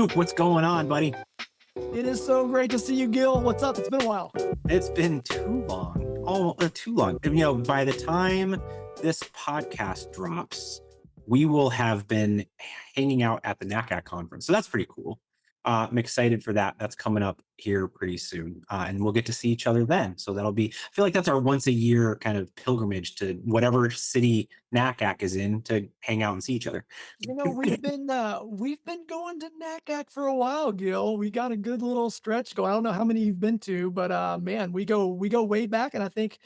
Luke, what's going on, buddy? It is so great to see you, Gil. What's up? It's been a while. It's been too long. Oh, too long. By the time this podcast drops, we will have been hanging out at the NACAC conference. So that's pretty cool. I'm excited for that. That's coming up here pretty soon. And we'll get to see each other then. So I feel like that's our once a year kind of pilgrimage to whatever city NACAC is in to hang out and see each other. We've been going to NACAC for a while, Gil. We got a good little stretch going. I don't know how many you've been to, but man, we go way back, and I think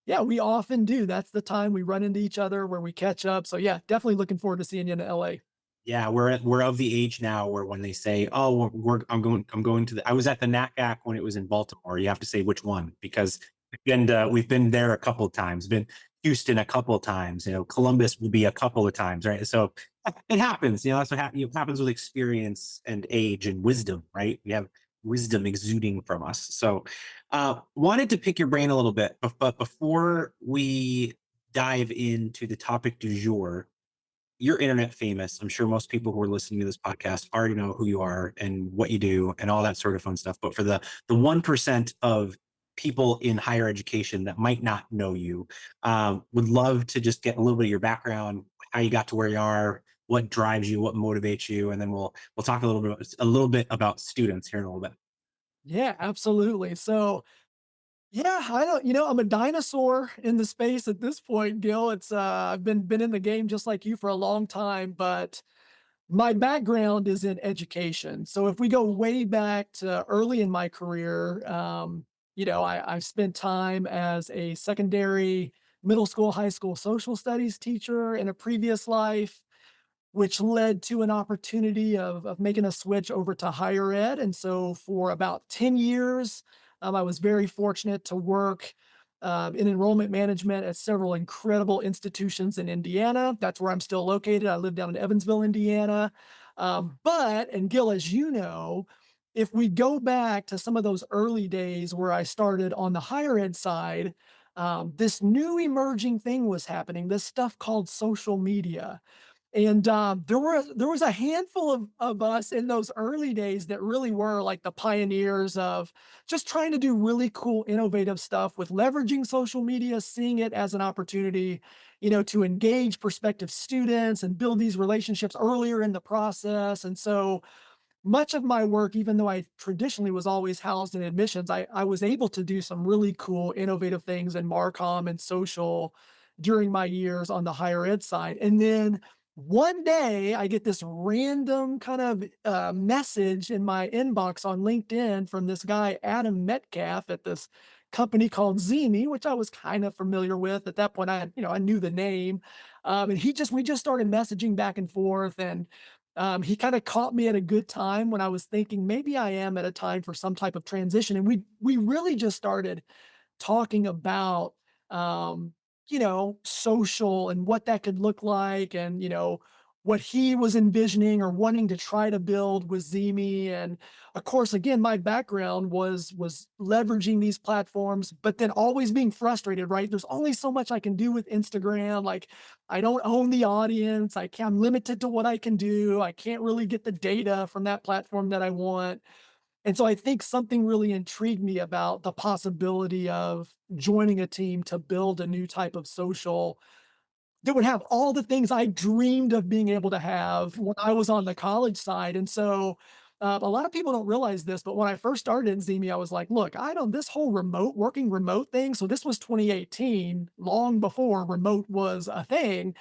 yeah, we often do. That's the time we run into each other where we catch up. So yeah, definitely looking forward to seeing you in LA. Yeah, we're of the age now where when they say, "Oh, I'm going to the," I was at the NatGAC when it was in Baltimore. You have to say which one because we've been there a couple of times, been Houston a couple of times. Columbus will be a couple of times, right? So it happens. That's what happens with experience and age and wisdom, right? We have wisdom exuding from us. So, wanted to pick your brain a little bit, but before we dive into the topic du jour, you're internet famous. I'm sure most people who are listening to this podcast already know who you are and what you do and all that sort of fun stuff. But for the 1% of people in higher education that might not know you, would love to just get a little bit of your background, how you got to where you are, what drives you, what motivates you, and then we'll talk a little bit about students here in a little bit. Yeah, absolutely. So yeah, I don't, I'm a dinosaur in the space at this point, Gil. I've been in the game just like you for a long time, but my background is in education. So if we go way back to early in my career, I spent time as a secondary, middle school, high school social studies teacher in a previous life, which led to an opportunity of making a switch over to higher ed. And so for about 10 years, I was very fortunate to work in enrollment management at several incredible institutions in Indiana. That's where I'm still located. I live down in Evansville, Indiana. And Gil, as you know, if we go back to some of those early days where I started on the higher ed side, this new emerging thing was happening, this stuff called social media. And, there was a handful of us in those early days that really were like the pioneers of just trying to do really cool, innovative stuff with leveraging social media, seeing it as an opportunity, to engage prospective students and build these relationships earlier in the process. And so much of my work, even though I traditionally was always housed in admissions, I was able to do some really cool, innovative things in Marcom and social during my years on the higher ed side. And then one day I get this random kind of message in my inbox on LinkedIn from this guy, Adam Metcalf, at this company called ZeeMee, which I was kind of familiar with at that point. I knew the name, and we just started messaging back and forth, and he kind of caught me at a good time when I was thinking maybe I am at a time for some type of transition, and we really just started talking about, social and what that could look like, and what he was envisioning or wanting to try to build with ZeeMee. And of course, again, my background was leveraging these platforms, but then always being frustrated. Right? There's only so much I can do with Instagram. Like, I don't own the audience. I'm limited to what I can do. I can't really get the data from that platform that I want. And so I think something really intrigued me about the possibility of joining a team to build a new type of social that would have all the things I dreamed of being able to have when I was on the college side. And so a lot of people don't realize this, but when I first started in ZeeMee, I was like, look, I don't, this whole remote thing. So this was 2018, long before remote was a thing.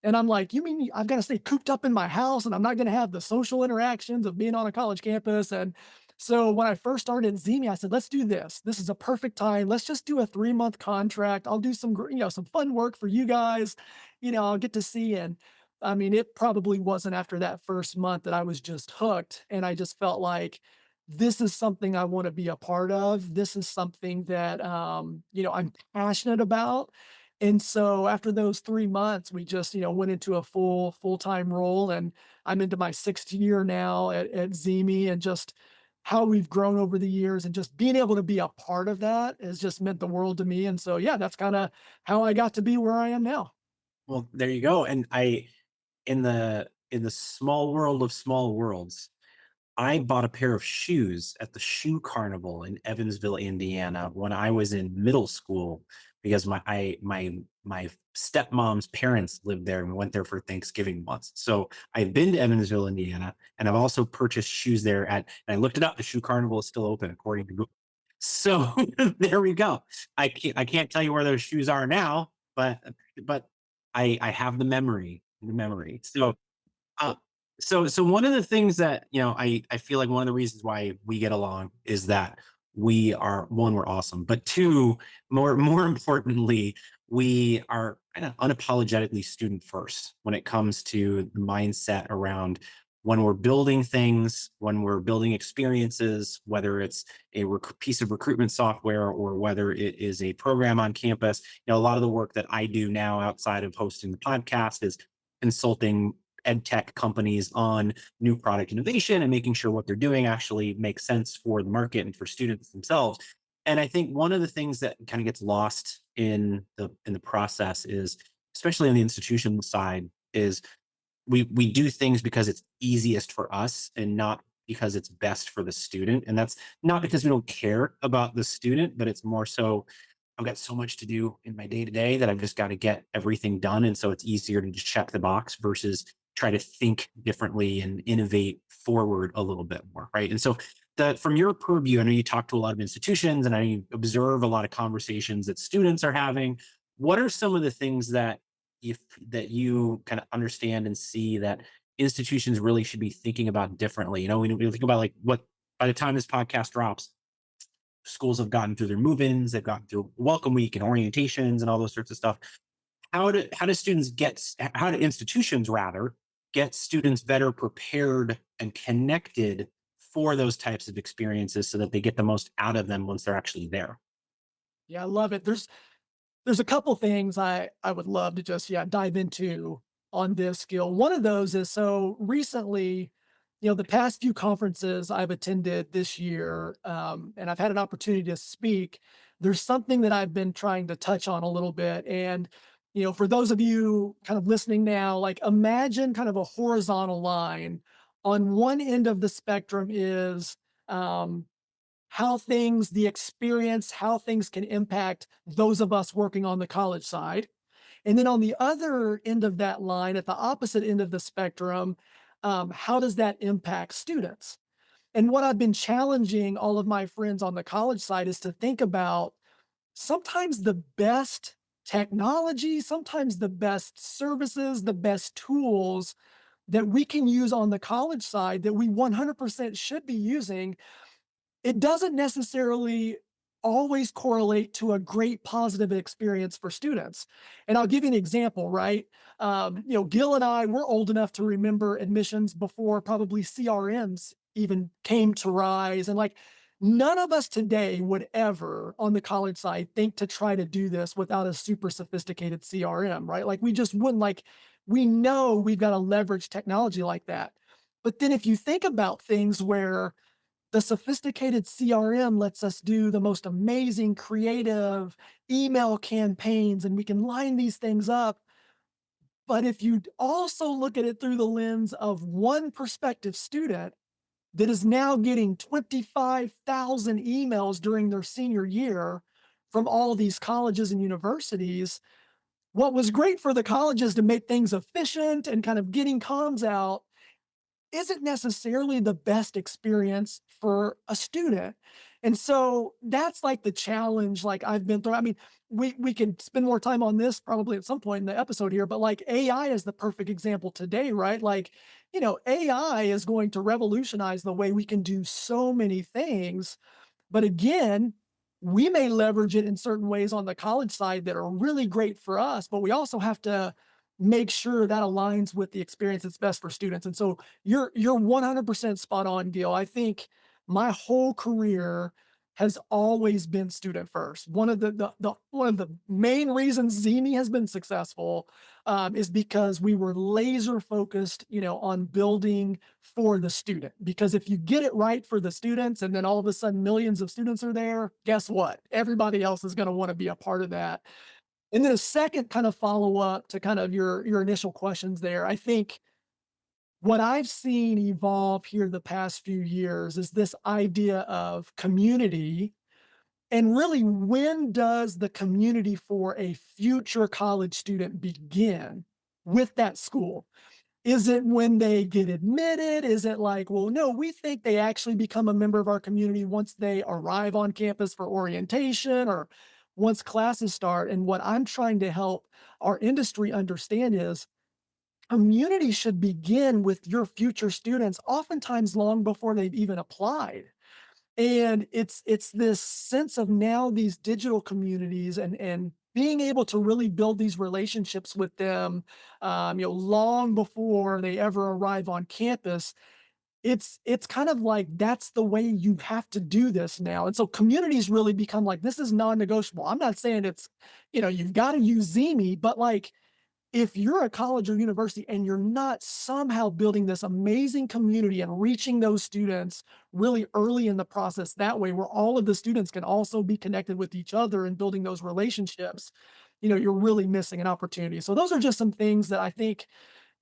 And I'm like, you mean I've got to stay cooped up in my house and I'm not going to have the social interactions of being on a college campus? And so when I first started ZeeMee, I said, let's do this. This is a perfect time. Let's just do a 3-month contract. I'll do some fun work for you guys. I'll get to see. And I mean, it probably wasn't after that first month that I was just hooked. And I just felt like this is something I want to be a part of. This is something that, I'm passionate about. And so after those 3 months, we just, went into a full-time role, and I'm into my 6th year now at ZeeMee, and just how we've grown over the years and just being able to be a part of that has just meant the world to me. And so, yeah, that's kind of how I got to be where I am now. Well, there you go. And in the small world of small worlds, I bought a pair of shoes at the shoe carnival in Evansville, Indiana, when I was in middle school because my stepmom's parents lived there and we went there for Thanksgiving once. So I've been to Evansville, Indiana, and I've also purchased shoes there and I looked it up. The shoe carnival is still open according to Google. So there we go. I can't tell you where those shoes are now, but I have the memory. Uh, so one of the things that, I feel like one of the reasons why we get along is that we are, one, we're awesome, but two, more importantly, we are kind of unapologetically student first when it comes to the mindset around when we're building things, when we're building experiences, whether it's a piece of recruitment software or whether it is a program on campus. A lot of the work that I do now outside of hosting the podcast is consulting ed tech companies on new product innovation and making sure what they're doing actually makes sense for the market and for students themselves. And I think one of the things that kind of gets lost in the process is, especially on the institution side, is we do things because it's easiest for us and not because it's best for the student. And that's not because we don't care about the student, but it's more so I've got so much to do in my day to day that I've just got to get everything done. And so it's easier to just check the box versus try to think differently and innovate forward a little bit more. Right. And so from your purview, I know you talk to a lot of institutions and I observe a lot of conversations that students are having. What are some of the things if that you kind of understand and see that institutions really should be thinking about differently? We think about like what by the time this podcast drops, schools have gotten through their move-ins, they've gotten through welcome week and orientations and all those sorts of stuff. How do institutions rather get students better prepared and connected for those types of experiences so that they get the most out of them once they're actually there? Yeah, I love it. There's a couple things I would love to just, yeah, dive into on this skill. One of those is, so recently, the past few conferences I've attended this year, and I've had an opportunity to speak. There's something that I've been trying to touch on a little bit. And, for those of you kind of listening now, like imagine kind of a horizontal line. On one end of the spectrum is, um, the experience, how things can impact those of us working on the college side. And then on the other end of that line, at the opposite end of the spectrum, how does that impact students? And what I've been challenging all of my friends on the college side is to think about sometimes the best technology, sometimes the best services, the best tools that we can use on the college side that we 100% should be using, it doesn't necessarily always correlate to a great positive experience for students. And I'll give you an example, right? Gil and I, we're old enough to remember admissions before probably CRMs even came to rise. And like, none of us today would ever on the college side think to try to do this without a super sophisticated CRM, right? Like, we just wouldn't, like, we know we've got to leverage technology like that. But then if you think about things where the sophisticated CRM lets us do the most amazing creative email campaigns, and we can line these things up. But if you also look at it through the lens of one prospective student that is now getting 25,000 emails during their senior year from all of these colleges and universities, what was great for the colleges to make things efficient and kind of getting comms out isn't necessarily the best experience for a student. And so that's like the challenge, like I've been through. I mean, we can spend more time on this probably at some point in the episode here, but like AI is the perfect example today, right? Like, AI is going to revolutionize the way we can do so many things. But again, we may leverage it in certain ways on the college side that are really great for us, but we also have to make sure that aligns with the experience that's best for students. And so you're 100% spot on, Gil. I think my whole career has always been student first. One of the main reasons ZeeMee has been successful, is because we were laser focused, on building for the student. Because if you get it right for the students, and then all of a sudden millions of students are there, guess what? Everybody else is going to want to be a part of that. And then a second kind of follow up to kind of your initial questions there. I think what I've seen evolve here the past few years is this idea of community. And really, when does the community for a future college student begin with that school? Is it when they get admitted? Is it like, well, no, we think they actually become a member of our community once they arrive on campus for orientation or once classes start? And what I'm trying to help our industry understand is community should begin with your future students, oftentimes long before they've even applied. And it's this sense of now these digital communities and being able to really build these relationships with them, long before they ever arrive on campus. It's kind of like that's the way you have to do this now. And so communities really become like this is non-negotiable. I'm not saying it's, you've got to use ZeeMee, but like if you're a college or university and you're not somehow building this amazing community and reaching those students really early in the process that way where all of the students can also be connected with each other and building those relationships, you're really missing an opportunity. So those are just some things that I think,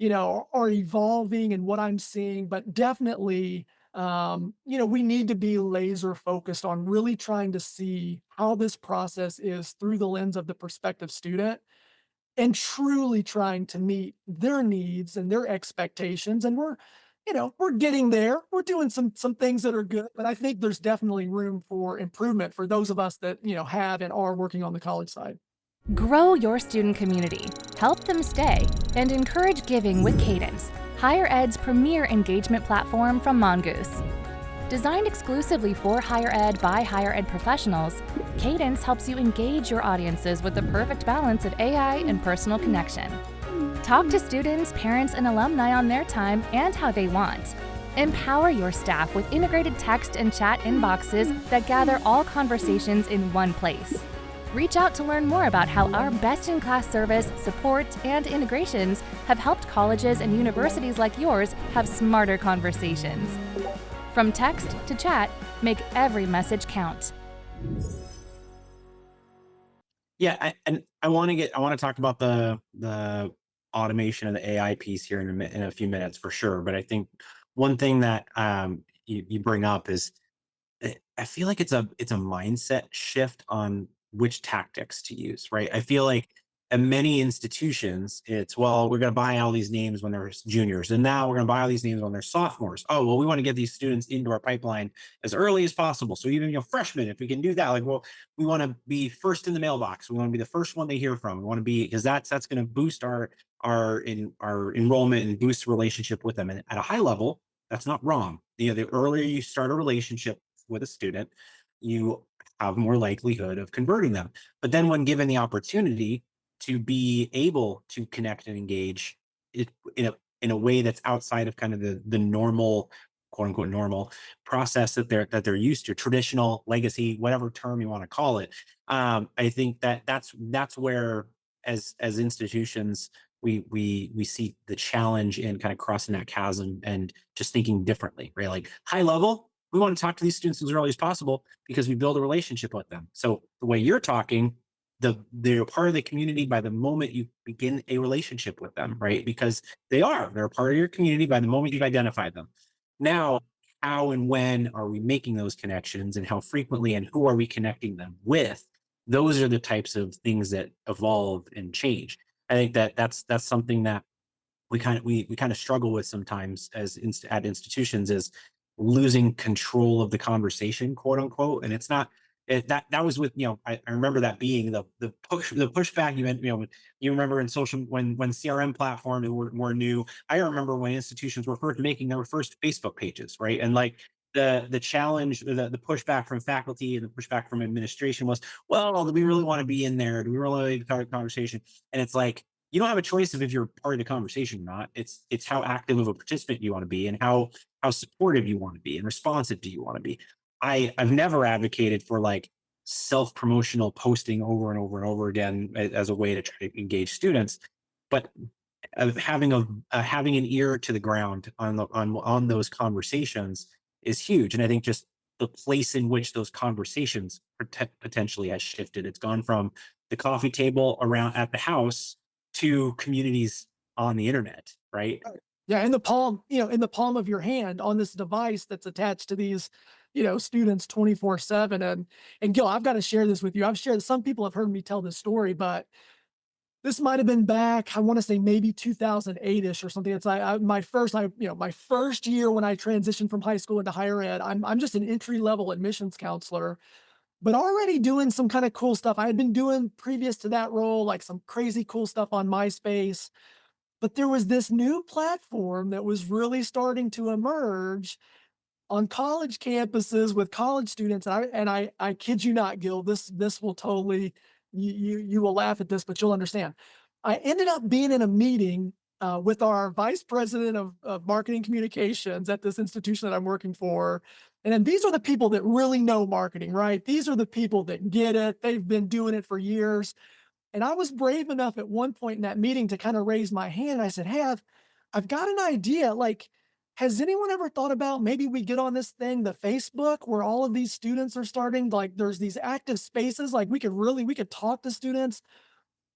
are evolving and what I'm seeing, but definitely we need to be laser focused on really trying to see how this process is through the lens of the prospective student and truly trying to meet their needs and their expectations. And we're getting there. We're doing some things that are good, but I think there's definitely room for improvement for those of us that, have and are working on the college side. Grow your student community, help them stay, and encourage giving with Cadence, Higher Ed's premier engagement platform from Mongoose. Designed exclusively for higher ed by higher ed professionals, Cadence helps you engage your audiences with the perfect balance of AI and personal connection. Talk to students, parents, and alumni on their time and how they want. Empower your staff with integrated text and chat inboxes that gather all conversations in one place. Reach out to learn more about how our best-in-class service, support, and integrations have helped colleges and universities like yours have smarter conversations. From text to chat, make every message count. Yeah, and I want to talk about the automation and the AI piece here in a few minutes for sure. But I think one thing that you bring up is I feel like it's a mindset shift on which tactics to use, right? I feel like at many institutions, it's well, we're going to buy all these names when they're juniors, and now we're going to buy all these names when they're sophomores. Oh, well, we want to get these students into our pipeline as early as possible. So even freshmen, if we can do that, like, well, we want to be first in the mailbox. We want to be the first one they hear from. We want to be because that's going to boost our enrollment and boost the relationship with them. And at a high level, that's not wrong. The earlier you start a relationship with a student, you have more likelihood of converting them. But then when given the opportunity to be able to connect and engage it in a way that's outside of kind of the normal, quote unquote normal process that they're used to, traditional legacy, whatever term you want to call it. I think that's where as institutions we see the challenge in kind of crossing that chasm and just thinking differently, right? Like high level, we want to talk to these students as early as possible because we build a relationship with them. So the way you're talking, they're part of the community by the moment you begin a relationship with them, right? Because they're a part of your community by the moment you've identified them. Now, how and when are we making those connections and how frequently and who are we connecting them with? Those are the types of things that evolve and change. I think that's something that we kind of struggle with sometimes at institutions is losing control of the conversation, quote unquote. And it's not that was with I remember that being the pushback you remember in social when CRM platforms were new. I remember when institutions were first making their first Facebook pages, right? And like the challenge, the pushback from faculty and the pushback from administration was, well, do we really want to be in there? Do we really start a conversation? And it's like you don't have a choice of if you're part of the conversation or not. It's how active of a participant you want to be and how supportive you want to be and responsive do you want to be. I've never advocated for like self-promotional posting over and over and over again as a way to try to engage students, but of having an ear to the ground on those conversations is huge. And I think just the place in which those conversations potentially has shifted. It's gone from the coffee table around at the house to communities on the internet, right? Yeah, in the palm, in the palm of your hand on this device that's attached to these, students 24/7. And Gil, I've got to share this with you. I've shared some people have heard me tell this story, but this might have been back, I want to say maybe 2008-ish or something. It's my first year when I transitioned from high school into higher ed. I'm just an entry level admissions counselor, but already doing some kind of cool stuff. I had been doing previous to that role, like some crazy cool stuff on MySpace. But there was this new platform that was really starting to emerge on college campuses with college students. And I kid you not, Gil, this will totally, you will laugh at this, but you'll understand. I ended up being in a meeting with our vice president of marketing communications at this institution that I'm working for. And then these are the people that really know marketing, right? These are the people that get it. They've been doing it for years. And I was brave enough at one point in that meeting to kind of raise my hand. I said, "Hey, I've got an idea. Like, has anyone ever thought about maybe we get on this thing, the Facebook, where all of these students are starting? Like, there's these active spaces. Like, we could talk to students."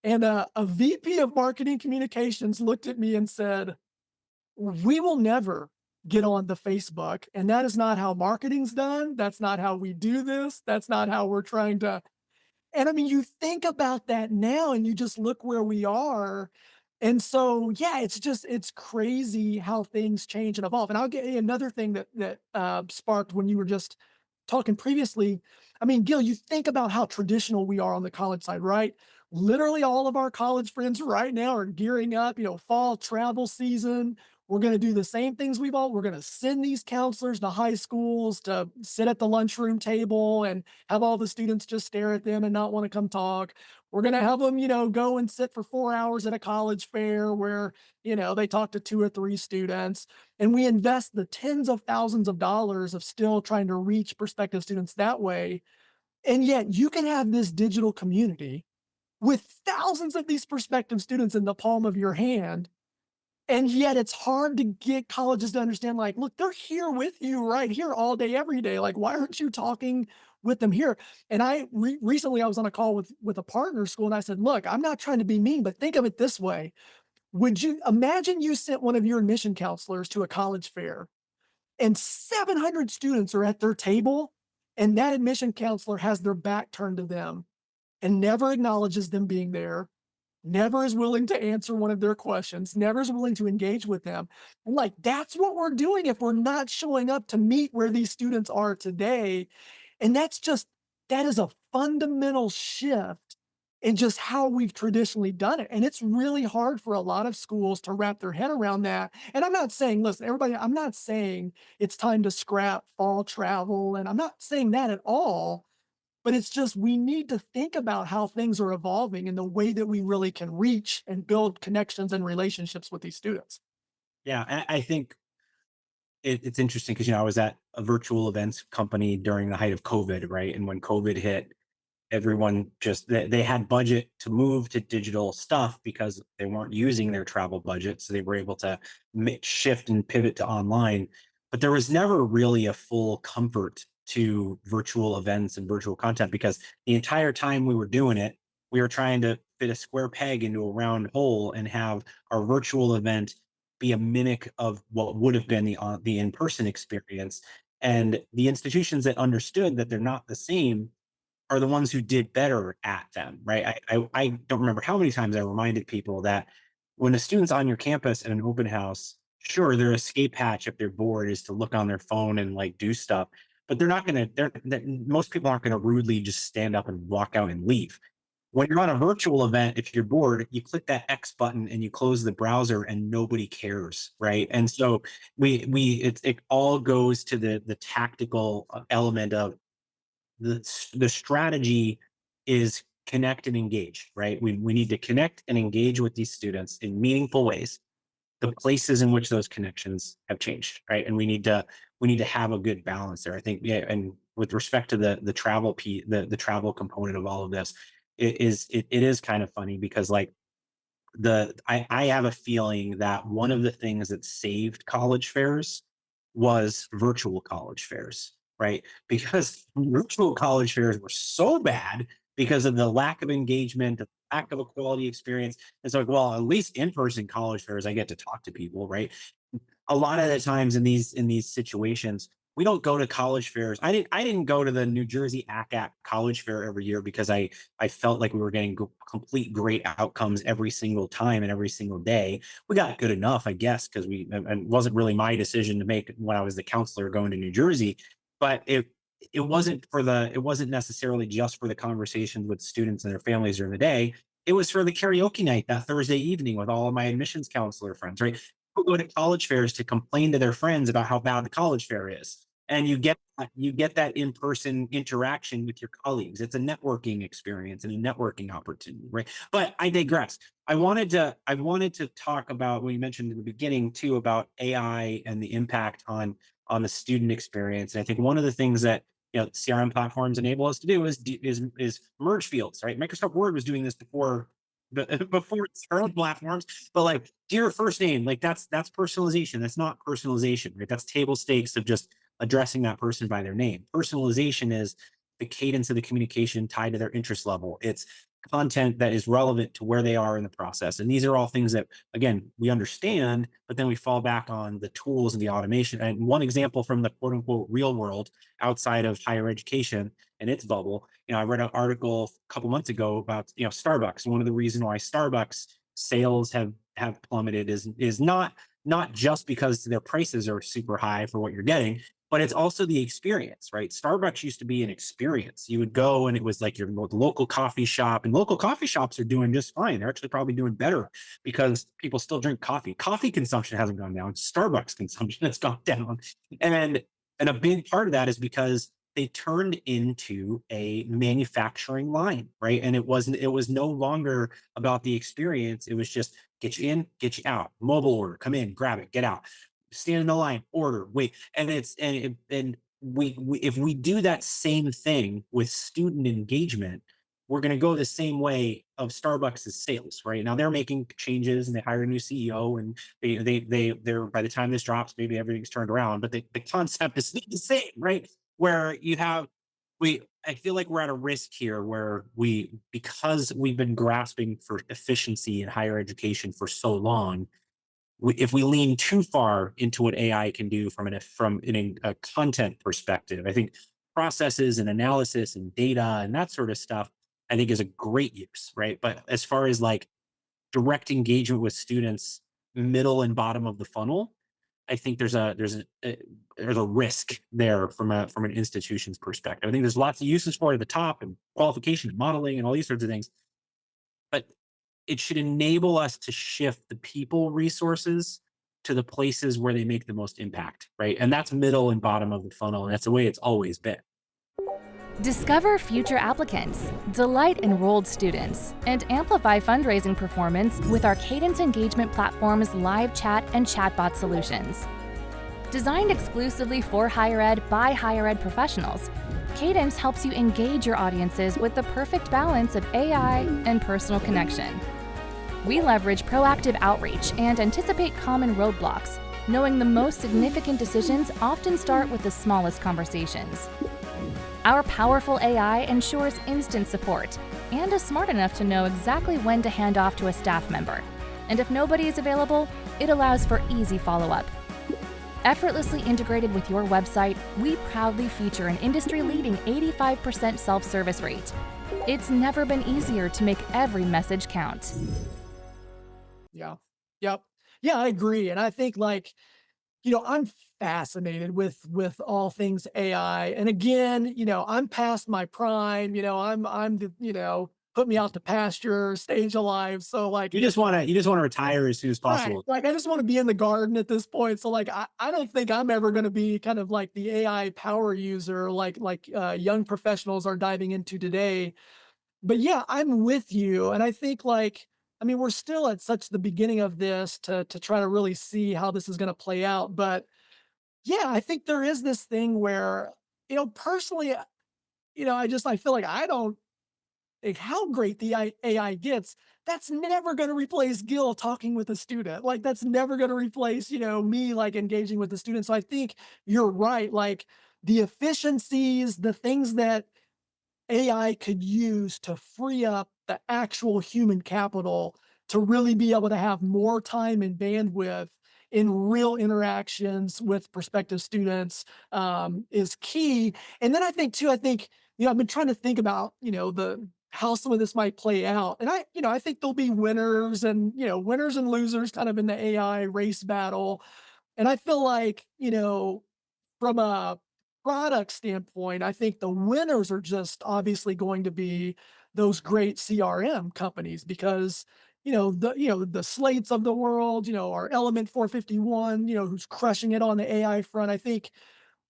And a VP of marketing communications looked at me and said, "We will never get on the Facebook, and that is not how marketing's done. That's not how we do this. That's not how we're trying to." And I mean, you think about that now and you just look where we are. And so, yeah, it's crazy how things change and evolve. And I'll get another thing that sparked when you were just talking previously. I mean, Gil, you think about how traditional we are on the college side, right? Literally all of our college friends right now are gearing up, fall travel season. We're going to do the same things we're going to send these counselors to high schools to sit at the lunchroom table and have all the students just stare at them and not want to come talk. We're going to have them, go and sit for 4 hours at a college fair where, they talk to 2 or 3 students. And we invest the tens of thousands of dollars of still trying to reach prospective students that way. And yet you can have this digital community with thousands of these prospective students in the palm of your hand. And yet it's hard to get colleges to understand, like, look, they're here with you right here all day, every day. Like, why aren't you talking with them here? And recently I was on a call with a partner school and I said, look, I'm not trying to be mean, but think of it this way. Would you imagine you sent one of your admission counselors to a college fair and 700 students are at their table and that admission counselor has their back turned to them and never acknowledges them being there, never is willing to answer one of their questions, never is willing to engage with them. And like, that's what we're doing if we're not showing up to meet where these students are today. And that is a fundamental shift in just how we've traditionally done it. And it's really hard for a lot of schools to wrap their head around that. And I'm not saying, listen, everybody, I'm not saying it's time to scrap fall travel. And I'm not saying that at all. But it's just we need to think about how things are evolving and the way that we really can reach and build connections and relationships with these students. Yeah, I think it's interesting because I was at a virtual events company during the height of COVID, right? And when COVID hit, everyone just they had budget to move to digital stuff because they weren't using their travel budget, so they were able to shift and pivot to online. But there was never really a full comfort to virtual events and virtual content because the entire time we were doing it, we were trying to fit a square peg into a round hole and have our virtual event be a mimic of what would have been the in-person experience. And the institutions that understood that they're not the same are the ones who did better at them, right? I don't remember how many times I reminded people that when a student's on your campus at an open house, sure, their escape hatch if they're bored is to look on their phone and like do stuff, but most people aren't going to rudely just stand up and walk out and leave. When you're on a virtual event, if you're bored, you click that X button and you close the browser and nobody cares, right? And so it all goes to the tactical element of the strategy is connect and engage, right? We need to connect and engage with these students in meaningful ways. The places in which those connections have changed, right? And we need to have a good balance there. I think, yeah. And with respect to the travel the travel component of all of this, it is kind of funny because like I have a feeling that one of the things that saved college fairs was virtual college fairs, right? Because virtual college fairs were so bad because of the lack of engagement, lack of a quality experience. It's like, well, at least in-person college fairs, I get to talk to people, right? A lot of the times in these situations, we don't go to college fairs. I didn't go to the New Jersey ACAC college fair every year because I felt like we were getting complete great outcomes every single time and every single day. We got good enough, I guess, because we and it wasn't really my decision to make when I was the counselor going to New Jersey, but it wasn't necessarily just for the conversations with students and their families during the day. It was for the karaoke night that Thursday evening with all of my admissions counselor friends, right? Who go to college fairs to complain to their friends about how bad the college fair is. And you get that in-person interaction with your colleagues. It's a networking experience and a networking opportunity, right? But I digress. I wanted to talk about what you mentioned in the beginning too about AI and the impact on the student experience. And I think one of the things that CRM platforms enable us to do is merge fields, right? Microsoft Word was doing this before before its own platforms, but like dear first name, like that's personalization. That's not personalization, right? That's table stakes of just addressing that person by their name. Personalization is the cadence of the communication tied to their interest level. It's content that is relevant to where they are in the process. And these are all things that, again, we understand, but then we fall back on the tools and the automation. And one example from the quote unquote real world outside of higher education and its bubble, I read an article a couple months ago about, Starbucks. One of the reasons why Starbucks sales have plummeted is not just because their prices are super high for what you're getting, but it's also the experience, right? Starbucks used to be an experience. You would go and it was like your local coffee shop, and local coffee shops are doing just fine. They're actually probably doing better because people still drink coffee. Coffee consumption hasn't gone down. Starbucks consumption has gone down. And a big part of that is because they turned into a manufacturing line, right? And it was no longer about the experience. It was just get you in, get you out. Mobile order, come in, grab it, get out, stand in the line, order, wait. And we if we do that same thing with student engagement, we're going to go the same way of Starbucks' sales, right? Now they're making changes and they hire a new CEO, and they're by the time this drops, maybe everything's turned around, but the concept is the same, right? Where you have I feel like we're at a risk here where because we've been grasping for efficiency in higher education for so long, if we lean too far into what AI can do a content perspective, I think processes and analysis and data and that sort of stuff, I think is a great use, right? But as far as like direct engagement with students, middle and bottom of the funnel, I think there's a risk there from an institution's perspective. I think there's lots of uses for it at the top and qualification and modeling and all these sorts of things, but it should enable us to shift the people resources to the places where they make the most impact, right? And that's middle and bottom of the funnel, and that's the way it's always been. Discover future applicants, delight enrolled students, and amplify fundraising performance with our Cadence engagement platform's live chat and chatbot solutions. Designed exclusively for higher ed by higher ed professionals, Cadence helps you engage your audiences with the perfect balance of AI and personal connection. We leverage proactive outreach and anticipate common roadblocks, knowing the most significant decisions often start with the smallest conversations. Our powerful AI ensures instant support and is smart enough to know exactly when to hand off to a staff member. And if nobody is available, it allows for easy follow-up. Effortlessly integrated with your website, we proudly feature an industry-leading 85% self-service rate. It's never been easier to make every message count. Yeah. Yep. Yeah, I agree. And I think I'm fascinated with all things AI. And again, I'm past my prime, I'm the, put me out to pasture, stage alive. So You just want to retire as soon as right, possible. I just want to be in the garden at this point. So I don't think I'm ever going to be kind of like the AI power user, young professionals are diving into today. But yeah, I'm with you. And I think we're still at such the beginning of this to try to really see how this is going to play out. But yeah, I think there is this thing where, personally, I feel like I don't like how great the AI gets. That's never going to replace Gil talking with a student. Like that's never going to replace, me engaging with the student. So I think you're right. Like the efficiencies, the things that AI could use to free up the actual human capital to really be able to have more time and bandwidth in real interactions with prospective students is key. And then I think too, I've been trying to think about, the how some of this might play out. And I think there'll be winners and, winners and losers kind of in the AI race battle. And I feel like, from a product standpoint, I think the winners are just obviously going to be those great CRM companies because the Slates of the world, our Element 451, who's crushing it on the AI front. I think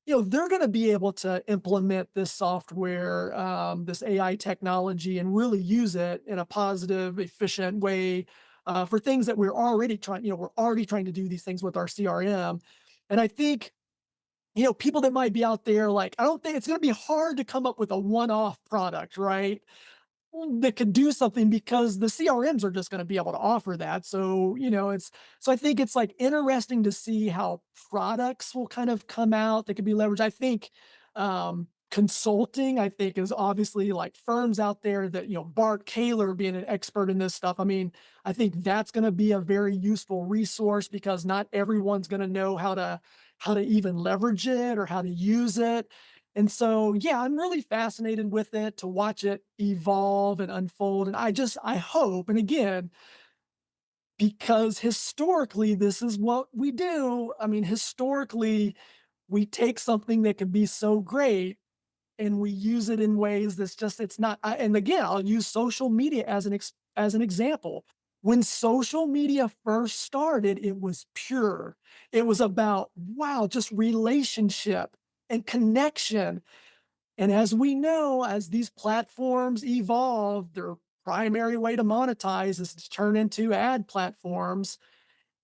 they're going to be able to implement this software, this AI technology, and really use it in a positive, efficient way for things that we're already trying. We're already trying to do these things with our CRM, and I think people that might be out there, like, I don't think it's going to be hard to come up with a one-off product, right? That could do something because the CRMs are just going to be able to offer that. So, I think it's like interesting to see how products will kind of come out that could be leveraged. I think consulting, I think, is obviously like firms out there that, Bart Kaler being an expert in this stuff. I mean, I think that's going to be a very useful resource because not everyone's going to know how to even leverage it or how to use it. And so, yeah, I'm really fascinated with it to watch it evolve and unfold. And I hope, and again, because historically, this is what we do. I mean, historically, we take something that can be so great and we use it in ways it's not. And again, I'll use social media as an example. When social media first started, it was pure. It was about, wow, just relationship and connection. And as we know, as these platforms evolve, their primary way to monetize is to turn into ad platforms.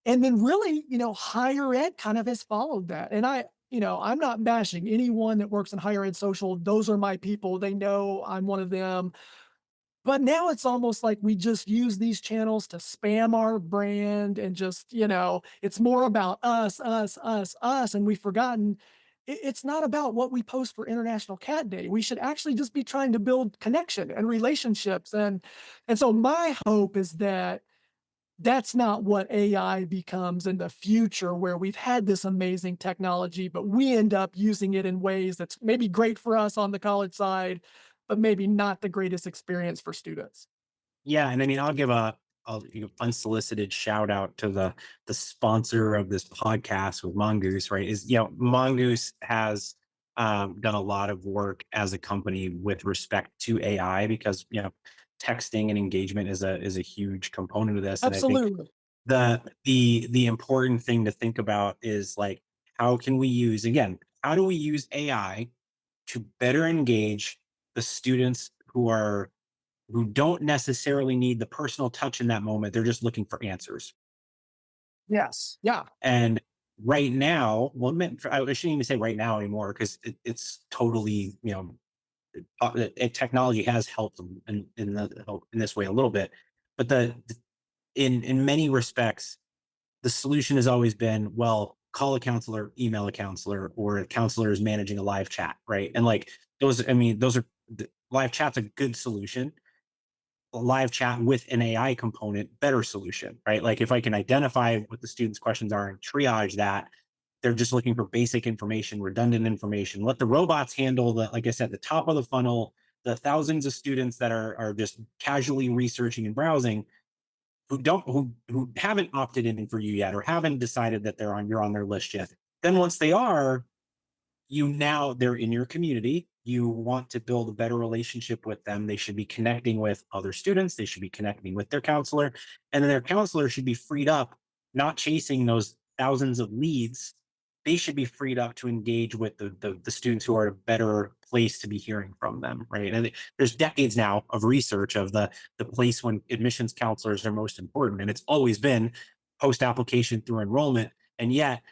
And then really, higher ed kind of has followed that. And I'm not bashing anyone that works in higher ed social. Those are my people. They know I'm one of them. But now it's almost like we just use these channels to spam our brand and just, it's more about us, us, us, us. And we've forgotten it's not about what we post for International Cat Day. We should actually just be trying to build connection and relationships. And so my hope is that that's not what AI becomes in the future, where we've had this amazing technology, but we end up using it in ways that's maybe great for us on the college side, but maybe not the greatest experience for students. Yeah, and I mean, I'll unsolicited shout out to the sponsor of this podcast with Mongoose, right? Is Mongoose has done a lot of work as a company with respect to AI because texting and engagement is a huge component of this, and I think Absolutely. the important thing to think about is like how do we use AI to better engage the students who don't necessarily need the personal touch in that moment. They're just looking for answers. Yes. Yeah. And right now, well, I shouldn't even say right now anymore because it's totally, technology has helped them in this way a little bit. But in many respects, the solution has always been, well, call a counselor, email a counselor, or a counselor is managing a live chat, right? And like live chat's a good solution. A live chat with an AI component, better solution, right? Like if I can identify what the students' questions are and triage that, they're just looking for basic information, redundant information. Let the robots handle like I said, the top of the funnel, the thousands of students that are just casually researching and browsing who haven't opted in for you yet or haven't decided that you're on their list yet. Then once they are, they're in your community. You want to build a better relationship with them. They should be connecting with other students. They should be connecting with their counselor. And then their counselor should be freed up, not chasing those thousands of leads. They should be freed up to engage with the students who are a better place to be hearing from them, right? And there's decades now of research of the place when admissions counselors are most important. And it's always been post-application through enrollment. And yet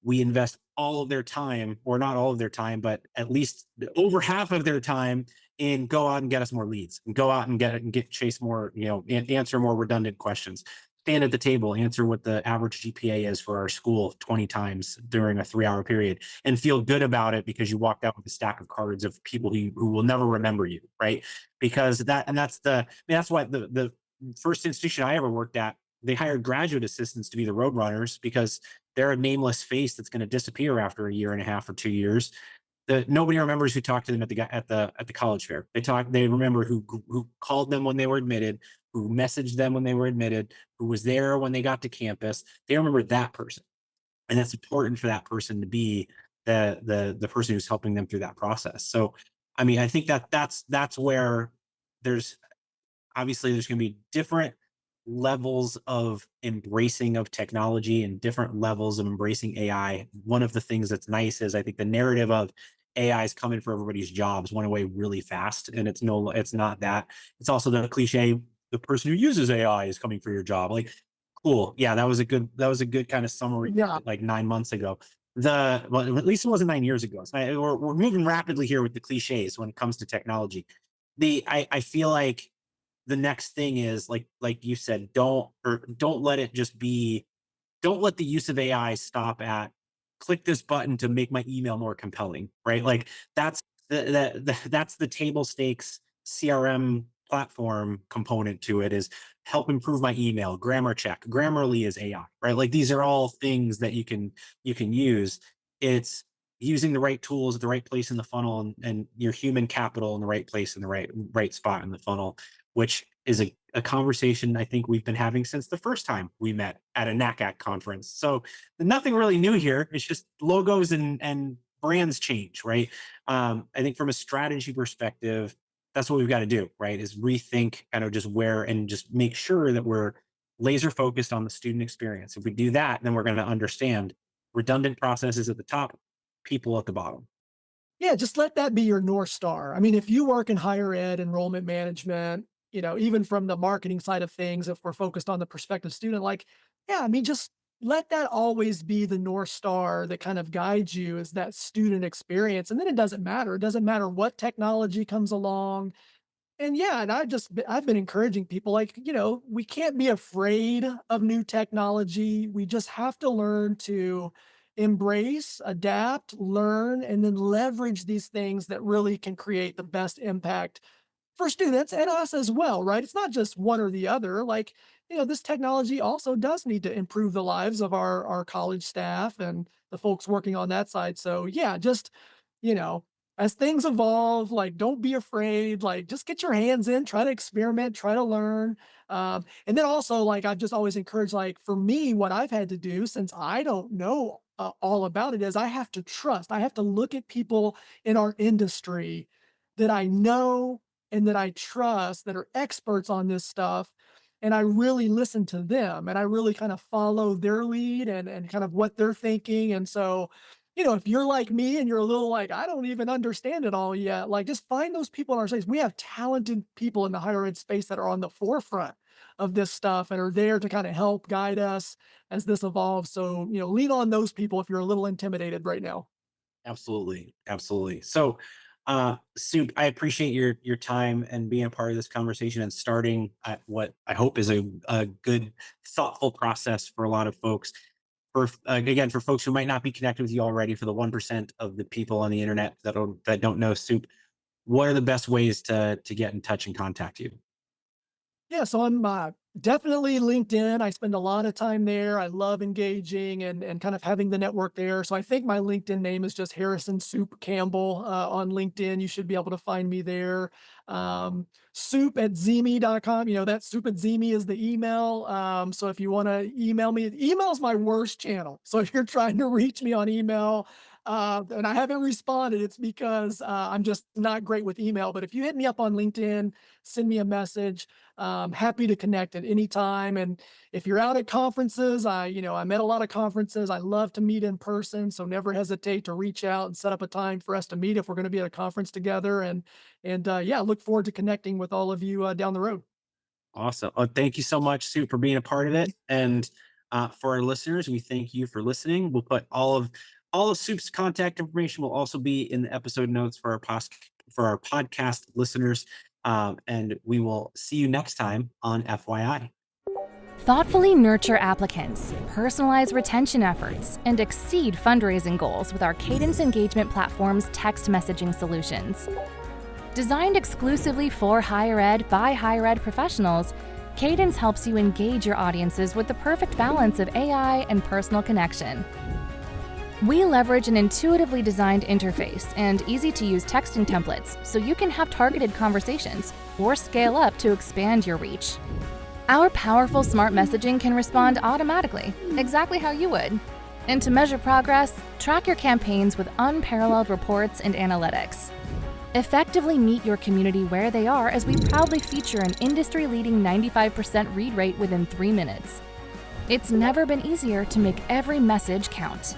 we invest all of their time, or not all of their time, but at least over half of their time in go out and get us more leads and go out and chase more, and answer more redundant questions. stand at the table, answer what the average GPA is for our school 20 times during a 3 hour period, and feel good about it because you walked out with a stack of cards of people who will never remember you, right? Because that's why the first institution I ever worked at, they hired graduate assistants to be the road runners because they're a nameless face that's going to disappear after a year and a half or 2 years. Nobody remembers who talked to them at the college fair. They remember who called them when they were admitted, who messaged them when they were admitted, who was there when they got to campus. They remember that person, and that's important for that person to be the person who's helping them through that process. So, I mean, I think that's where there's obviously there's going to be different levels of embracing of technology and different levels of embracing AI. One of the things that's nice is I think the narrative of AI is coming for everybody's jobs went away really fast, and it's not that. It's also the cliche: the person who uses AI is coming for your job. Like, cool, yeah, that was a good kind of summary Yeah. like 9 months ago. Well, at least it wasn't 9 years ago. We're moving rapidly here with the cliches when it comes to technology. I feel like the next thing is like you said, don't let it just be, don't let the use of AI stop at click this button to make my email more compelling, right? Like that's that's the table stakes CRM platform component to it is help improve my email, grammar check. Grammarly is AI, right? Like these are all things that you can use. It's using the right tools at the right place in the funnel, and your human capital in the right place in the right spot in the funnel, which is a conversation I think we've been having since the first time we met at a NACAC conference. So nothing really new here. It's just logos and brands change, right? I think from a strategy perspective, that's what we've got to do, right? Is rethink kind of just where and just make sure that we're laser focused on the student experience. If we do that, then we're going to understand redundant processes at the top, people at the bottom. Yeah, just let that be your North Star. I mean, if you work in higher ed, enrollment management, even from the marketing side of things, if we're focused on the prospective student, like, yeah, I mean, just let that always be the North Star that kind of guides you is that student experience. And then it doesn't matter. It doesn't matter what technology comes along. And yeah, and I've been encouraging people like, we can't be afraid of new technology. We just have to learn to embrace, adapt, learn, and then leverage these things that really can create the best impact for students and us as well, right? It's not just one or the other. Like, this technology also does need to improve the lives of our college staff and the folks working on that side. So yeah, just, you know, as things evolve, like don't be afraid, like just get your hands in, try to experiment, try to learn. And then also, like I've just always encouraged, like for me, what I've had to do since I don't know all about it is I have to trust. I have to look at people in our industry that I know and that I trust that are experts on this stuff. And I really listen to them and I really kind of follow their lead and kind of what they're thinking. And so, if you're like me and you're a little like, I don't even understand it all yet, like just find those people in our space. We have talented people in the higher ed space that are on the forefront of this stuff and are there to kind of help guide us as this evolves. So, lean on those people if you're a little intimidated right now. Absolutely, absolutely. So, Soup, I appreciate your time and being a part of this conversation and starting at what I hope is a good, thoughtful process for a lot of folks. For again, for folks who might not be connected with you already, for the 1% of the people on the internet that don't know Soup, what are the best ways to get in touch and contact you? Yeah, so I'm definitely LinkedIn. I spend a lot of time there. I love engaging and kind of having the network there. So I think my LinkedIn name is just Harrison Soup Campbell on LinkedIn. You should be able to find me there. Soup at ZeeMee.com. That soup at ZeeMee is the email. So if you want to email me, email is my worst channel. So if you're trying to reach me on email, and I haven't responded, it's because I'm just not great with email. But if you hit me up on LinkedIn, send me a message. Happy to connect at any time. And if you're out at conferences, I'm at a lot of conferences. I love to meet in person. So never hesitate to reach out and set up a time for us to meet if we're going to be at a conference together. And yeah, look forward to connecting with all of you down the road. Awesome. Thank you so much, Sue, for being a part of it. And for our listeners, we thank you for listening. We'll put all of Soup's contact information will also be in the episode notes for our podcast listeners. And we will see you next time on FYI. Thoughtfully nurture applicants, personalize retention efforts, and exceed fundraising goals with our Cadence Engagement Platform's text messaging solutions. Designed exclusively for higher ed by higher ed professionals, Cadence helps you engage your audiences with the perfect balance of AI and personal connection. We leverage an intuitively designed interface and easy-to-use texting templates so you can have targeted conversations or scale up to expand your reach. Our powerful smart messaging can respond automatically, exactly how you would. And to measure progress, track your campaigns with unparalleled reports and analytics. Effectively meet your community where they are as we proudly feature an industry-leading 95% read rate within 3 minutes. It's never been easier to make every message count.